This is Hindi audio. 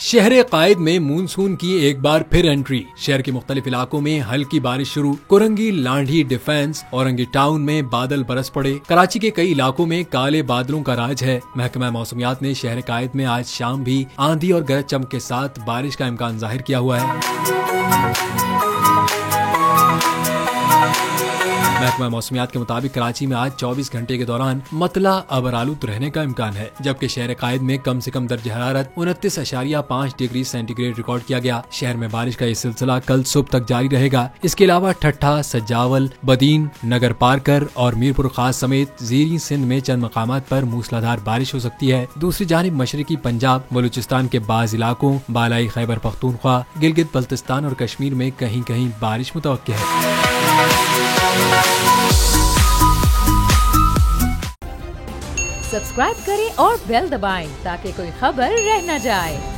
शहर कायद में मानसून की एक बार फिर एंट्री। शहर के मुख्तलिफ इलाकों में हल्की बारिश शुरू। कुरंगी, लांढी, डिफेंस, औरंगी टाउन में बादल बरस पड़े। कराची के कई इलाकों में काले बादलों का राज है। महकमा मौसमियात ने शहर कायद में आज शाम भी आंधी और गरज चमक के साथ बारिश का इम्कान जाहिर किया हुआ है। महकमा मौसमियात के मुताबिक कराची में आज 24 घंटे के दौरान मतला अबरालूद रहने का इम्कान है, जबकि शहर कायद में कम से कम दर्ज हरारत 29.5 डिग्री सेंटीग्रेड रिकॉर्ड किया गया। शहर में बारिश का ये सिलसिला कल सुबह तक जारी रहेगा। इसके अलावा ठट्ठा, सज्जावल, बदीन, नगर पारकर और मीरपुर खास समेत ज़ेरी सिंध में चंद मकामात पर मूसलाधार बारिश हो सकती है। दूसरी जानिब मशरकी पंजाब, बलूचिस्तान के बाज़ इलाकों, बालाई खैबर पख्तूनख्वा, गिलगित बल्तिस्तान और कश्मीर में कहीं कहीं बारिश मुतवक्किल है। सब्सक्राइब करें और बेल दबाएं ताकि कोई खबर रह न जाए।